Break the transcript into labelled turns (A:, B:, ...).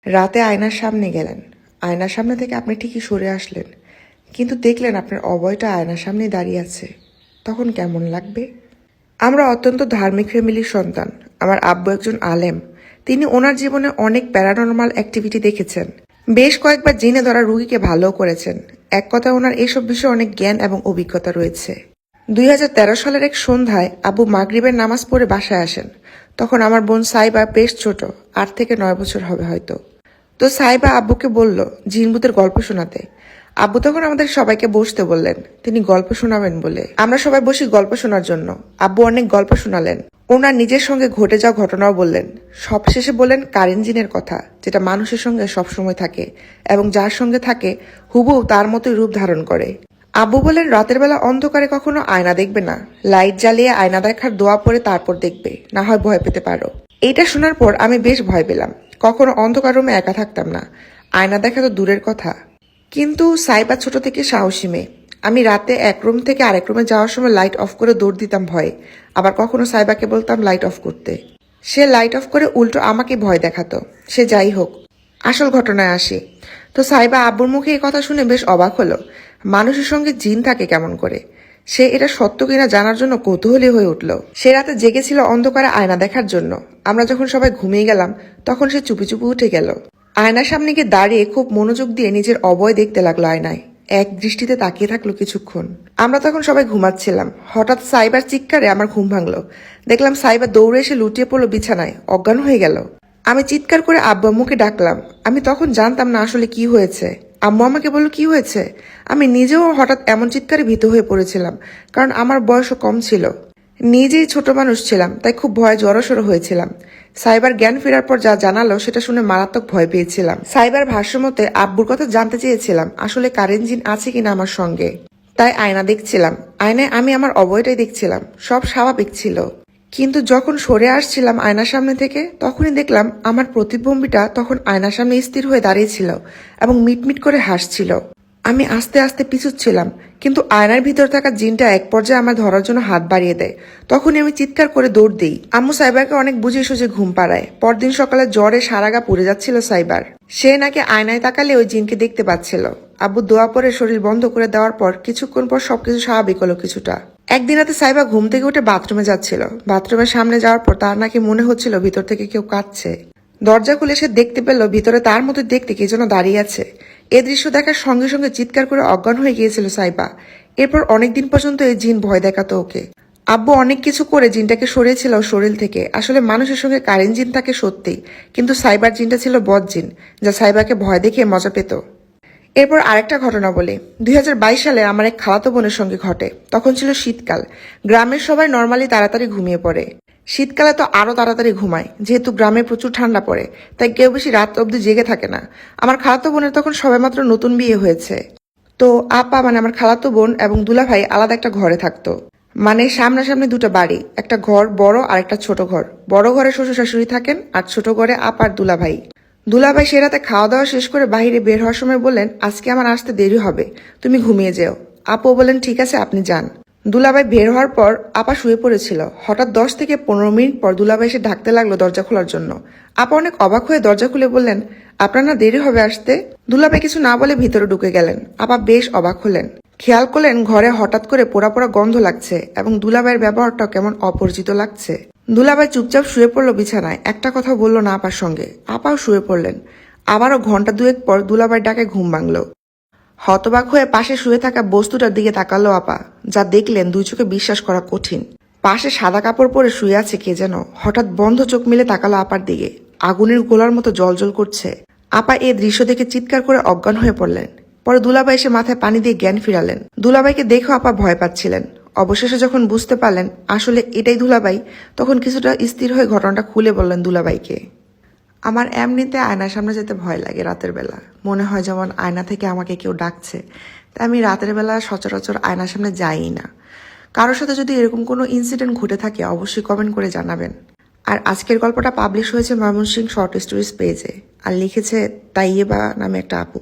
A: রাতে আয়নার সামনে গেলেন, আয়নার সামনে থেকে আপনি ঠিকই সরে আসলেন, কিন্তু দেখলেন আপনার অভয়টা আয়নার সামনেই দাঁড়িয়ে আছে, তখন কেমন লাগবে? আমরা অত্যন্ত ধার্মিক ফ্যামিলির সন্তান। আমার আব্বু একজন আলেম। তিনি ওনার জীবনে অনেক প্যারানর্মাল অ্যাক্টিভিটি দেখেছেন, বেশ কয়েকবার জিনে ধরা রুগীকে ভালোও করেছেন। এক কথা, ওনার এসব বিষয়ে অনেক জ্ঞান এবং অভিজ্ঞতা রয়েছে। 2013 সালের এক সন্ধ্যায় আব্বু মাগরিবের নামাজ পড়ে বাসায় আসেন। তখন আমার বোন সাইবা বেশ ছোট, 8 থেকে 9 বছর হবে হয়তো। তো সাইবা আব্বুকে বলল জিনভূতের গল্প শোনাতে। আব্বু তখন আমাদের সবাইকে বসতে বললেন, তিনি গল্প শোনাবেন বলে। আমরা সবাই বসি গল্প শোনার জন্য। আব্বু অনেক গল্প শোনালেন, ওনার নিজের সঙ্গে ঘটে যাওয়া ঘটনাও বললেন। সবশেষে বললেন কারেন জিনের কথা, যেটা মানুষের সঙ্গে সবসময় থাকে এবং যার সঙ্গে থাকে হুবহু তার মতোই রূপ ধারণ করে। আব্বু বলেন রাতের বেলা অন্ধকারে কখনো আয়না দেখবে না, লাইট জ্বালিয়ে আয়না দেখার দোয়া পড়ে তারপর দেখবে, না হয় ভয় পেতে পারো। এইটা শোনার পর আমি বেশ ভয় পেলাম। কখনো অন্ধকার রুমে একা থাকতাম না, আয়না দেখা তো দূরের কথা। কিন্তু সাইবা ছোট থেকে সাহসী মেয়ে। আমি রাতে এক রুম থেকে আরেক রুমে যাওয়ার সময় লাইট অফ করে দৌড় দিতাম ভয়ে। আবার কখনো সাইবাকে বলতাম লাইট অফ করতে, সে লাইট অফ করে উল্টো আমাকে ভয় দেখাতো। সে যাই হোক, আসল ঘটনায় আসি। তো সাইবা আব্বুর মুখে এই কথা শুনে বেশ অবাক হলো। মানুষের সঙ্গে জিন থাকে কেমন করে? সে এটা সত্য কিনা জানার জন্য কৌতূহলী হয়ে উঠল। সে রাতে জেগেছিল অন্ধকারে আয়না দেখার জন্য। আমরা যখন সবাই ঘুমিয়ে গেলাম তখন সে চুপি চুপি উঠে গেল। আয়নার সামনে গিয়ে দাঁড়িয়ে খুব মনোযোগ দিয়ে নিজের অবয় দেখতে লাগলো আয়নায়। এক দৃষ্টিতে তাকিয়ে থাকলো কিছুক্ষণ। আমরা তখন সবাই ঘুমাচ্ছিলাম। হঠাৎ সাইবার চিৎকারে আমার ঘুম ভাঙলো। দেখলাম সাইবা দৌড়ে এসে লুটিয়ে পড়লো বিছানায়, অজ্ঞান হয়ে গেল। আমি চিৎকার করে আব্বু আম্মুকে ডাকলাম। আমি তখন জানতাম না আসলে কি হয়েছে। আম্মু আমাকে বলল কি হয়েছে। আমি নিজেও হঠাৎ এমন চিৎকারে ভীত হয়ে পড়েছিলাম, কারণ আমার বয়সও কম ছিল। নিজেই ছোট মানুষ ছিলাম, তাই খুব ভয়ে জড়সড় হয়েছিলাম। সাইবার জ্ঞান ফেরার পর যা জানালো সেটা শুনে মারাত্মক ভয় পেয়েছিলাম। সাইবার ভাষ্যমতে আব্বুর কথা জানতে চেয়েছিলাম আসলে কারেন জিন আছে কিনা আমার সঙ্গে। তাই আয়না দেখছিলাম। আয়নায় আমি আমার অবয়টাই দেখছিলাম, সব স্বাভাবিক ছিল। কিন্তু যখন সরে আসছিলাম আয়নার সামনে থেকে, তখনই দেখলাম আমার প্রতিবিম্বটা তখন আয়নার সামনে স্থির হয়ে দাঁড়িয়েছিল এবং মিটমিট করে হাসছিল। আমি আস্তে আস্তে পিছুচ্ছিলাম, কিন্তু আয়নার ভিতর থাকা জিনটা এক পর্যায়ে আমার ধরার জন্য হাত বাড়িয়ে দেয়। তখনই আমি চিৎকার করে দৌড় দিই। আম্মু সাইবারকে অনেক বুঝিয়ে সুঝে ঘুম পাড়ায়। পরদিন সকালে জ্বরে সারা গা পুড়ে যাচ্ছিল সাইবার। সে নাকি আয়নায় তাকালে ওই জিনকে দেখতে পাচ্ছিল। আব্বু দোয়া পরে শরীর বন্ধ করে দেওয়ার পর কিছুক্ষণ পর সবকিছু স্বাভাবিক হলো কিছুটা। একদিন রাতে সাইবা ঘুম থেকে উঠে বাথরুমে যাচ্ছিল। বাথরুমের সামনে যাওয়ার পর তার নাকি মনে হচ্ছিল ভিতর থেকে কেউ কাঁদছে। দরজা খুলে সে দেখতে পেল ভিতরে তার মতো দেখতে কে যেন দাঁড়িয়ে আছে। এ দৃশ্য দেখার সঙ্গে সঙ্গে চিৎকার করে অজ্ঞান হয়ে গিয়েছিল সাইবা। এরপর অনেকদিন পর্যন্ত এই জিন ভয় দেখাতো ওকে। আব্বু অনেক কিছু করে জিনটাকে সরিয়েছিল শরীর থেকে। আসলে মানুষের সঙ্গে কারেন জিন থাকে সত্যি, কিন্তু সাইবার জিনটা ছিল বদ জিন, যা সাইবাকে ভয় দেখিয়ে মজা পেত। এরপর আরেকটা ঘটনা বলি। 2022 সালে আমার এক খালাতো বোনের সঙ্গে ঘটে। তখন ছিল শীতকাল। গ্রামের সবাই নর্মালি তাড়াতাড়ি ঘুমিয়ে পড়ে। শীতকালে তো আরো তাড়াতাড়ি ঘুমায়, যেহেতু গ্রামে প্রচুর ঠান্ডা পড়ে, তাই কেউ বেশি রাত অবধি জেগে থাকে না। আমার খালাতো বোনের তখন সবেমাত্র নতুন বিয়ে হয়েছে। তো আপা মানে আমার খালাতো বোন এবং দুলাভাই আলাদা একটা ঘরে থাকতো। মানে সামনাসামনি দুটো বাড়ি, একটা ঘর বড় আর একটা ছোট ঘর। বড় ঘরে শ্বশুর শাশুড়ি থাকেন আর ছোট ঘরে আপার দুলাভাই। দুলাভাই সে রাতে খাওয়া দাওয়া শেষ করে বাইরে বের হওয়ার সময় বললেন আজকে আমার আসতে দেরি হবে, তুমি ঘুমিয়ে যেও। আপু বললেন ঠিক আছে আপনি যান। দুলাভাই বের হওয়ার পর আপা শুয়ে পড়েছিল। হঠাৎ 10 থেকে 15 মিনিট পর দুলাভাই এসে ঢাকতে লাগলো দরজা খোলার জন্য। আপা অনেক অবাক হয়ে দরজা খুলে বললেন আপনার না দেরি হবে আসতে। দুলাভাই কিছু না বলে ভিতরে ঢুকে গেলেন। আপা বেশ অবাক হলেন, খেয়াল করলেন ঘরে হঠাৎ করে পোড়া পোড়া গন্ধ লাগছে এবং দুলাভাইয়ের ব্যবহারটা কেমন অপরিচিত লাগছে। দুলাভাই চুপচাপ শুয়ে পড়লো বিছানায়, একটা কথা বললো না আপার সঙ্গে। আপাও শুয়ে পড়লেন। আবারও ঘন্টা দুয়েক পর দুলাভাই ডাকে ঘুম ভাঙলো। হতবাক হয়ে পাশে শুয়ে থাকা বস্তুটার দিকে তাকালো আপা। যা দেখলেন দুই চোখে বিশ্বাস করা কঠিন। পাশে সাদা কাপড় পরে শুয়ে আছে কে যেন। হঠাৎ বন্ধ চোখ মিলে তাকালো আপার দিকে, আগুনের গোলার মতো জলজল করছে। আপা এ দৃশ্য দেখে চিৎকার করে অজ্ঞান হয়ে পড়লেন। পরে দুলাভাই এসে মাথায় পানি দিয়ে জ্ঞান ফিরালেন। দুলাভাইকে দেখেও আপা ভয় পাচ্ছিলেন। অবশেষে যখন বুঝতে পারলেন আসলে এটাই দুলাভাই, তখন কিছুটা স্থির হয়ে ঘটনাটা খুলে বললেন দুলাভাইকে। আমার এমনিতে আয়নার সামনে যেতে ভয় লাগে রাতের বেলা। মনে হয় যেমন আয়না থেকে আমাকে কেউ ডাকছে। তাই আমি রাতের বেলা সচরাচর আয়নার সামনে যাই না। কারোর সাথে যদি এরকম কোনো ইনসিডেন্ট ঘটে থাকে অবশ্যই কমেন্ট করে জানাবেন। আর আজকের গল্পটা পাবলিশ হয়েছে ময়মনসিংহ শর্ট স্টোরিজ পেজে, আর লিখেছে তাইয়েবা নামে একটা আপু।